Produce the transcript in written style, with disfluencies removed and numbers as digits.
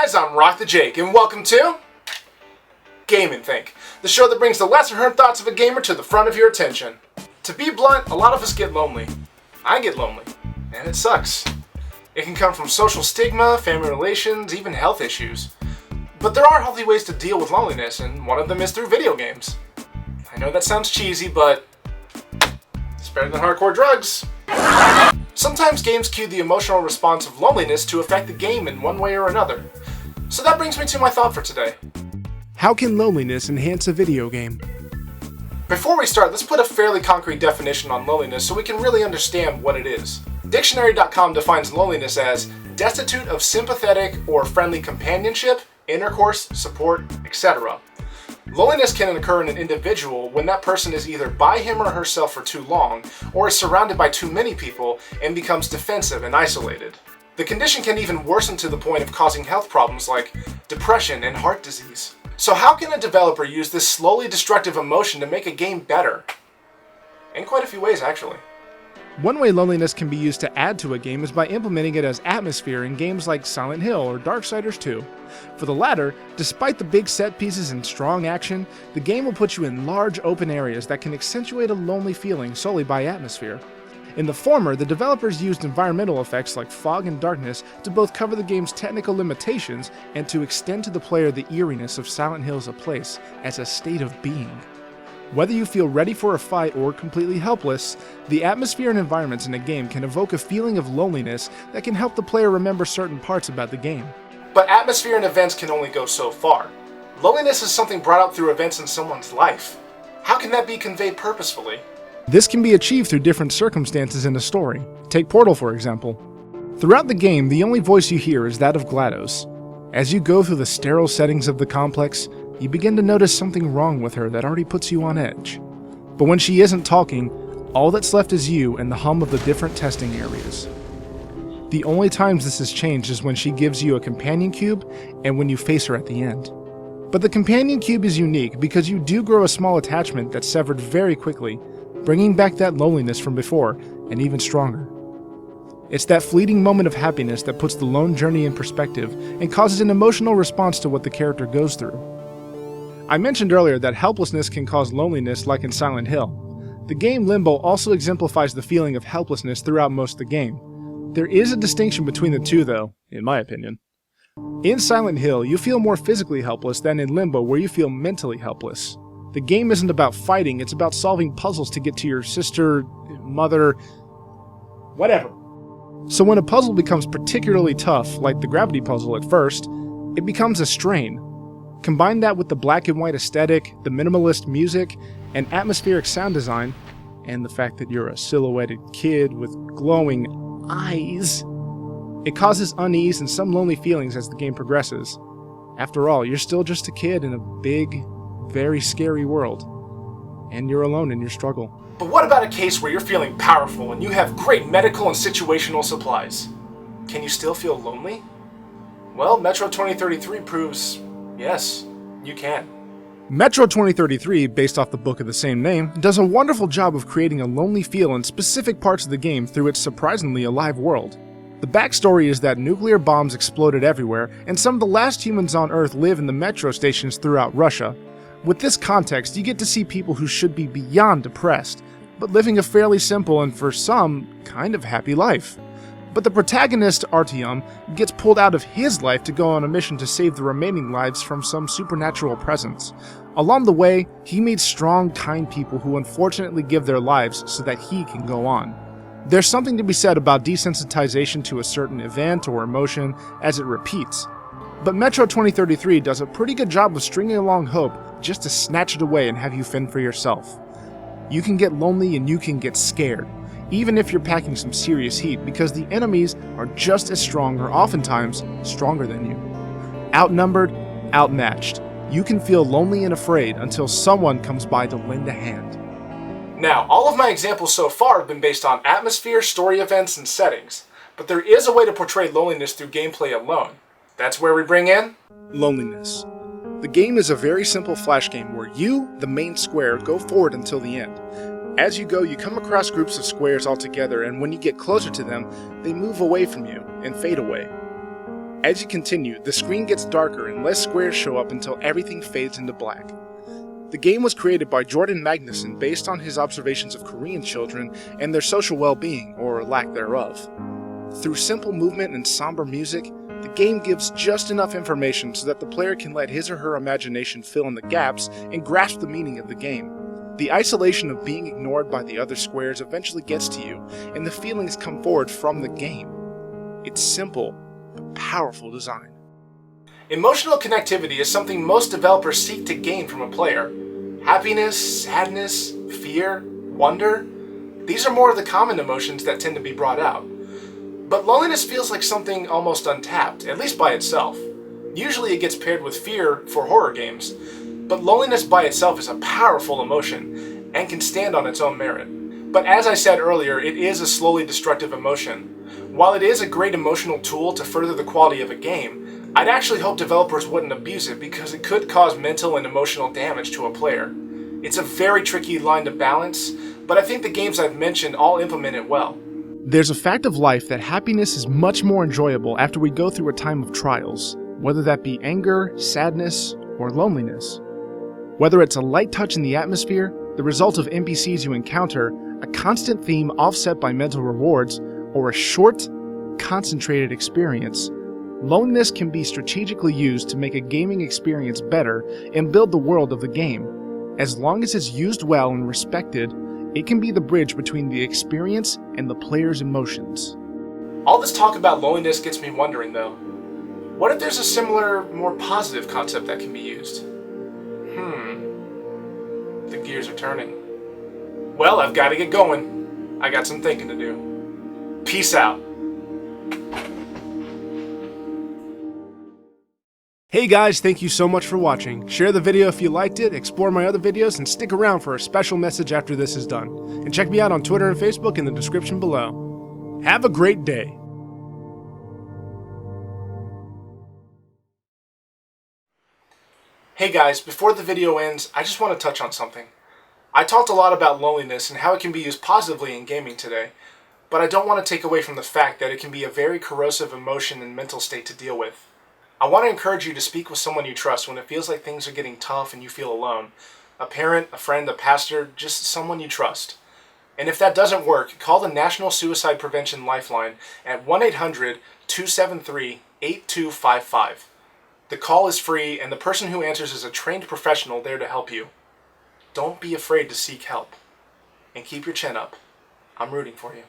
guys, I'm Rock the Jake, and welcome to Game&Think, the show that brings the lesser-heard thoughts of a gamer to the front of your attention. To be blunt, a lot of us get lonely. I get lonely, and it sucks. It can come from social stigma, family relations, even health issues. But there are healthy ways to deal with loneliness, and one of them is through video games. I know that sounds cheesy, but it's better than hardcore drugs. Sometimes games cue the emotional response of loneliness to affect the game in one way or another. So that brings me to my thought for today. How can loneliness enhance a video game? Before we start, let's put a fairly concrete definition on loneliness so we can really understand what it is. Dictionary.com defines loneliness as destitute of sympathetic or friendly companionship, intercourse, support, etc. Loneliness can occur in an individual when that person is either by him or herself for too long, or is surrounded by too many people and becomes defensive and isolated. The condition can even worsen to the point of causing health problems like depression and heart disease. So how can a developer use this slowly destructive emotion to make a game better? In quite a few ways, actually. One way loneliness can be used to add to a game is by implementing it as atmosphere in games like Silent Hill or Darksiders 2. For the latter, despite the big set pieces and strong action, the game will put you in large open areas that can accentuate a lonely feeling solely by atmosphere. In the former, the developers used environmental effects like fog and darkness to both cover the game's technical limitations and to extend to the player the eeriness of Silent Hill as a place, as a state of being. Whether you feel ready for a fight or completely helpless, the atmosphere and environments in a game can evoke a feeling of loneliness that can help the player remember certain parts about the game. But atmosphere and events can only go so far. Loneliness is something brought up through events in someone's life. How can that be conveyed purposefully? This can be achieved through different circumstances in a story. Take Portal, for example. Throughout the game, the only voice you hear is that of GLaDOS. As you go through the sterile settings of the complex, you begin to notice something wrong with her that already puts you on edge. But when she isn't talking, all that's left is you and the hum of the different testing areas. The only times this has changed is when she gives you a companion cube and when you face her at the end. But the companion cube is unique because you do grow a small attachment that's severed very quickly, bringing back that loneliness from before, and even stronger. It's that fleeting moment of happiness that puts the lone journey in perspective and causes an emotional response to what the character goes through. I mentioned earlier that helplessness can cause loneliness like in Silent Hill. The game Limbo also exemplifies the feeling of helplessness throughout most of the game. There is a distinction between the two though, in my opinion. In Silent Hill, you feel more physically helpless than in Limbo where you feel mentally helpless. The game isn't about fighting, it's about solving puzzles to get to your sister, mother, whatever. So when a puzzle becomes particularly tough, like the gravity puzzle at first, it becomes a strain. Combine that with the black and white aesthetic, the minimalist music, and atmospheric sound design, and the fact that you're a silhouetted kid with glowing eyes, it causes unease and some lonely feelings as the game progresses. After all, you're still just a kid in a big, very scary world, and you're alone in your struggle. But what about a case where you're feeling powerful and you have great medical and situational supplies? Can you still feel lonely? Well, Metro 2033 proves yes, you can. Metro 2033, based off the book of the same name, does a wonderful job of creating a lonely feel in specific parts of the game through its surprisingly alive world. The backstory is that nuclear bombs exploded everywhere, and some of the last humans on Earth live in the metro stations throughout Russia. With this context, you get to see people who should be beyond depressed, but living a fairly simple and for some, kind of happy life. But the protagonist, Artyom, gets pulled out of his life to go on a mission to save the remaining lives from some supernatural presence. Along the way, he meets strong, kind people who unfortunately give their lives so that he can go on. There's something to be said about desensitization to a certain event or emotion as it repeats. But Metro 2033 does a pretty good job of stringing along hope just to snatch it away and have you fend for yourself. You can get lonely and you can get scared, even if you're packing some serious heat, because the enemies are just as strong or oftentimes stronger than you. Outnumbered, outmatched. You can feel lonely and afraid until someone comes by to lend a hand. Now, all of my examples so far have been based on atmosphere, story events, and settings, but there is a way to portray loneliness through gameplay alone. That's where we bring in loneliness. The game is a very simple flash game where you, the main square, go forward until the end. As you go, you come across groups of squares all together, and when you get closer to them, they move away from you and fade away. As you continue, the screen gets darker and less squares show up until everything fades into black. The game was created by Jordan Magnuson based on his observations of Korean children and their social well-being, or lack thereof. Through simple movement and somber music, the game gives just enough information so that the player can let his or her imagination fill in the gaps and grasp the meaning of the game. The isolation of being ignored by the other squares eventually gets to you, and the feelings come forward from the game. It's simple, but powerful design. Emotional connectivity is something most developers seek to gain from a player. Happiness, sadness, fear, wonder. These are more of the common emotions that tend to be brought out. But loneliness feels like something almost untapped, at least by itself. Usually it gets paired with fear for horror games, but loneliness by itself is a powerful emotion and can stand on its own merit. But as I said earlier, it is a slowly destructive emotion. While it is a great emotional tool to further the quality of a game, I'd actually hope developers wouldn't abuse it because it could cause mental and emotional damage to a player. It's a very tricky line to balance, but I think the games I've mentioned all implement it well. There's a fact of life that happiness is much more enjoyable after we go through a time of trials, whether that be anger, sadness, or loneliness. Whether it's a light touch in the atmosphere, the result of NPCs you encounter, a constant theme offset by mental rewards, or a short, concentrated experience, loneliness can be strategically used to make a gaming experience better and build the world of the game. As long as it's used well and respected, it can be the bridge between the experience and the player's emotions. All this talk about loneliness gets me wondering though, what if there's a similar, more positive concept that can be used? The gears are turning. Well, I've got to get going. I got some thinking to do. Peace out. Hey guys, thank you so much for watching. Share the video if you liked it, explore my other videos, and stick around for a special message after this is done. And check me out on Twitter and Facebook in the description below. Have a great day. Hey guys, before the video ends, I just want to touch on something. I talked a lot about loneliness and how it can be used positively in gaming today, but I don't want to take away from the fact that it can be a very corrosive emotion and mental state to deal with. I want to encourage you to speak with someone you trust when it feels like things are getting tough and you feel alone. A parent, a friend, a pastor, just someone you trust. And if that doesn't work, call the National Suicide Prevention Lifeline at 1-800-273-8255. The call is free and the person who answers is a trained professional there to help you. Don't be afraid to seek help. And keep your chin up. I'm rooting for you.